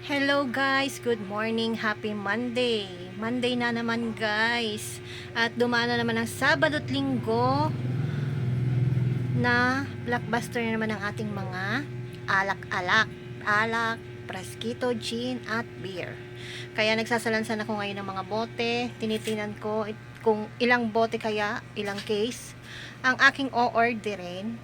Hello guys, good morning, happy Monday. Monday na naman guys. At dumaan na naman ang Sabado at Linggo na blockbuster na naman ang ating mga alak, preskito, gin at beer. Kaya nagsasalansan ako ngayon ng mga bote. Tinitinan ko kung ilang bote kaya, ilang case ang aking o-orderin.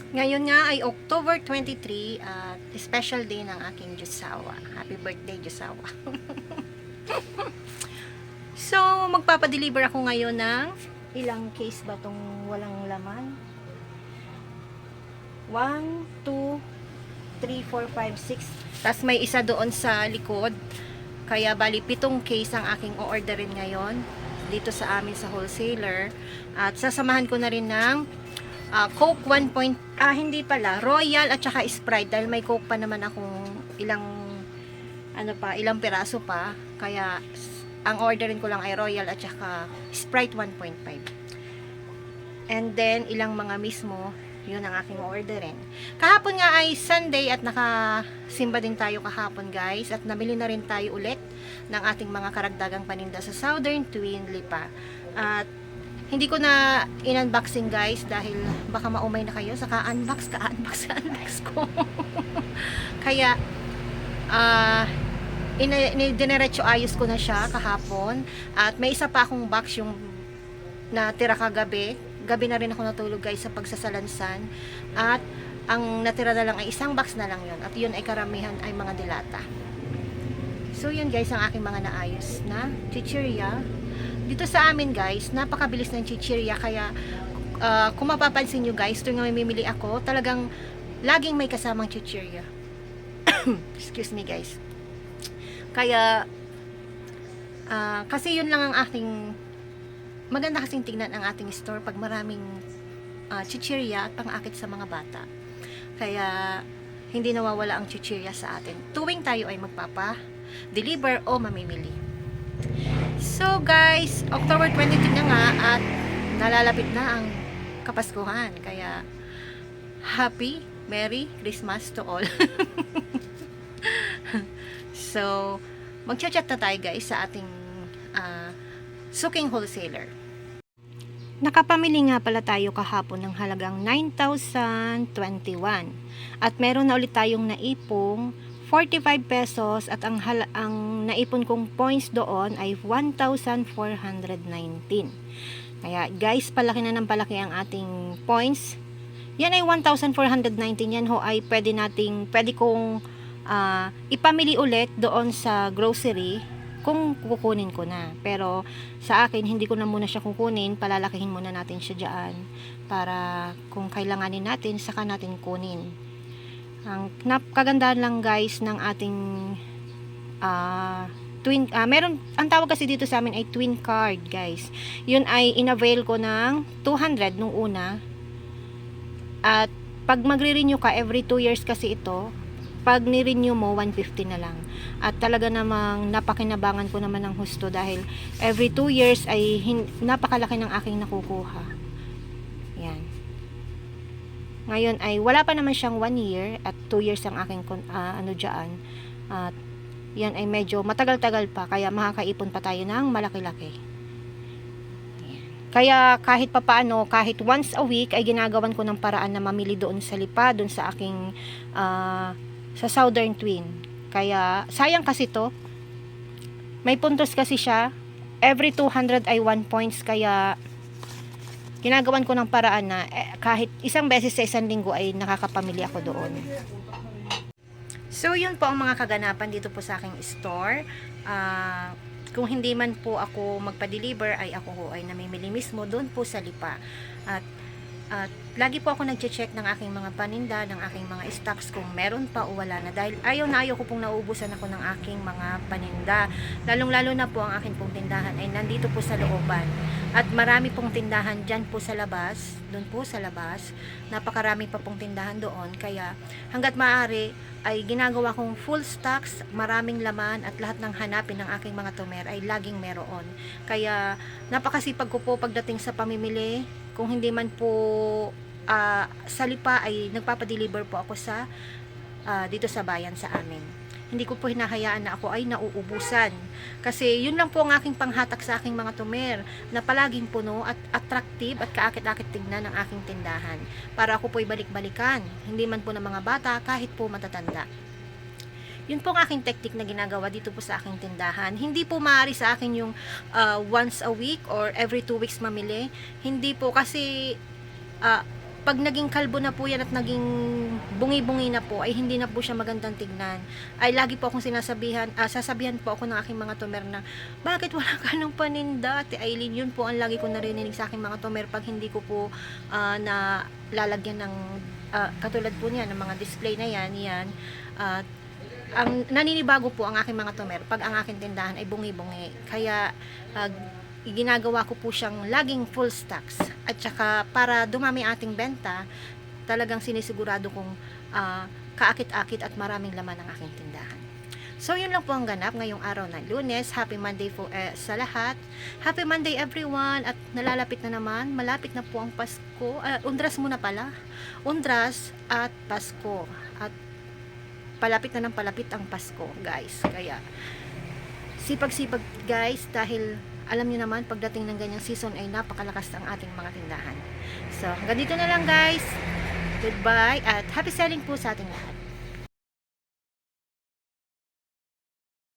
Ngayon nga ay October 23 at special day ng aking Diyosawa. Happy birthday, Diyosawa. So, magpapadeliver ako ngayon ng ilang case ba tong walang laman? 1, 2, 3, 4, 5, 6. Tapos may isa doon sa likod. Kaya bali 7 case ang aking o-orderin ngayon dito sa amin sa wholesaler. At sasamahan ko na rin ng Coke 1. Hindi pala, Royal at saka Sprite dahil may Coke pa naman akong ilang piraso pa. Kaya ang orderin ko lang ay Royal at saka Sprite 1.5. And then ilang mga mismo, yun ang aking orderin. Kahapon nga ay Sunday at nakasimba din tayo kahapon guys, at nabili na rin tayo ulit ng ating mga karagdagang paninda sa Southern Twin Lipa. At hindi ko na in-unboxing guys dahil baka maumay na kayo sa ka-unbox ko. Kaya dinerecho ayos ko na siya kahapon. At may isa pa akong box yung natira kagabi. Gabi na rin ako natulog guys sa pagsasalansan. At ang natira na lang ay isang box na lang yun. At yun ay karamihan ay mga dilata. So yun guys ang aking mga naayos na chichirya. Dito sa amin guys, napakabilis ng chichirya. Kaya kung mapapansin nyo guys, tuwing mamimili ako, talagang laging may kasamang chichirya. Excuse me guys. Kaya kasi yun lang ang ating maganda kasing tignan ang ating store pag maraming chichirya at pang-akit sa mga bata. Kaya hindi nawawala ang chichirya sa atin tuwing tayo ay magpapa-deliver o mamimili. So guys, October 22 na nga at nalalapit na ang Kapaskuhan. Kaya Happy Merry Christmas to all. So magchat-chat na tayo guys sa ating suking wholesaler. Nakapamili nga pala tayo kahapon ng halagang 9,021 at meron na ulit tayong naipong 45 pesos at ang naipon kong points doon ay 1,419. Kaya guys, palaki na ng palaki ang ating points. Yan ay 1,419. Yan ho ay pwede kong ipamili ulit doon sa grocery kung kukunin ko na. Pero sa akin, hindi ko na muna siya kukunin. Palalakihin muna natin siya dyan para kung kailanganin natin, saka natin kunin. Ang kagandahan lang guys ng ating meron, ang tawag kasi dito sa amin ay twin card guys. Yun ay inavail ko ng 200 nung una. At pag magre-renew ka every 2 years kasi ito, pag ni-renew mo 150 na lang. At talaga namang napakinabangan ko naman ng husto dahil every 2 years ay napakalaki ng aking nakukuha. Yan. Ngayon ay wala pa naman siyang 1 year at 2 years ang aking dyan. At yan ay medyo matagal-tagal pa kaya makakaipon pa tayo ng malaki-laki. Kaya kahit papaano, kahit once a week ay ginagawan ko ng paraan na mamili doon sa Lipa, doon sa aking sa Southern Twin. Kaya sayang kasi to. May puntos kasi siya. Every 200 ay 1 points kaya ginagawan ko ng paraan na kahit isang beses sa isang linggo ay nakakapamili ako doon. So yun po ang mga kaganapan dito po sa aking store. Kung hindi man po ako magpa-deliver ay ako ho ay namimili mismo doon po sa Lipa. At lagi po ako nagche-check ng aking mga paninda, ng aking mga stocks kung meron pa o wala na. Dahil ayaw ko pong nauubusan ako ng aking mga paninda. Lalong-lalo na po ang aking pong tindahan ay nandito po sa looban. At marami pong tindahan dyan po sa labas, doon po sa labas. Napakarami pa pong tindahan doon. Kaya hanggat maaari ay ginagawa kong full stocks, maraming laman at lahat ng hanapin ng aking mga tumer ay laging meron. Kaya napakasipag ko po pagdating sa pamimili. Kung hindi man po sa Lipa ay nagpapadeliver po ako sa dito sa bayan sa amin. Hindi ko po hinahayaan na ako ay nauubusan. Kasi yun lang po ang aking panghatak sa aking mga tumer, na palaging puno at attractive at kaakit-akit tignan ng aking tindahan. Para ako po'y balik-balikan, hindi man po ng mga bata, kahit po matatanda. Yun po ang aking technique na ginagawa dito po sa aking tindahan. Hindi po maaari sa akin yung once a week or every 2 weeks mamili. Hindi po kasi pag naging kalbo na po yan at naging bungi-bungi na po, ay hindi na po siya magandang tignan. Ay lagi po akong sasabihan po ako ng aking mga tumer na, bakit wala ka ng paninda, Ate Aileen? Yun po ang lagi ko narinig sa aking mga tumer pag hindi ko po na lalagyan ng katulad po niya ng mga display na yan, ang naninibago po ang aking mga tumer pag ang aking tindahan ay bungi-bungi. Kaya ginagawa ko po siyang laging full stocks, at saka para dumami ating benta, talagang sinisigurado kong kaakit-akit at maraming laman ang aking tindahan. So yun lang po ang ganap ngayong araw ng Lunes. Happy Monday po sa lahat. Happy Monday everyone. At nalalapit na naman, malapit na po ang Pasko. Undras muna pala, Undras at Pasko, at palapit na ng palapit ang Pasko, guys. Kaya sipag-sipag, guys, dahil alam niyo naman, pagdating ng ganyang season ay napakalakas ang ating mga tindahan. So hanggang dito na lang, guys. Goodbye at happy selling po sa ating lahat.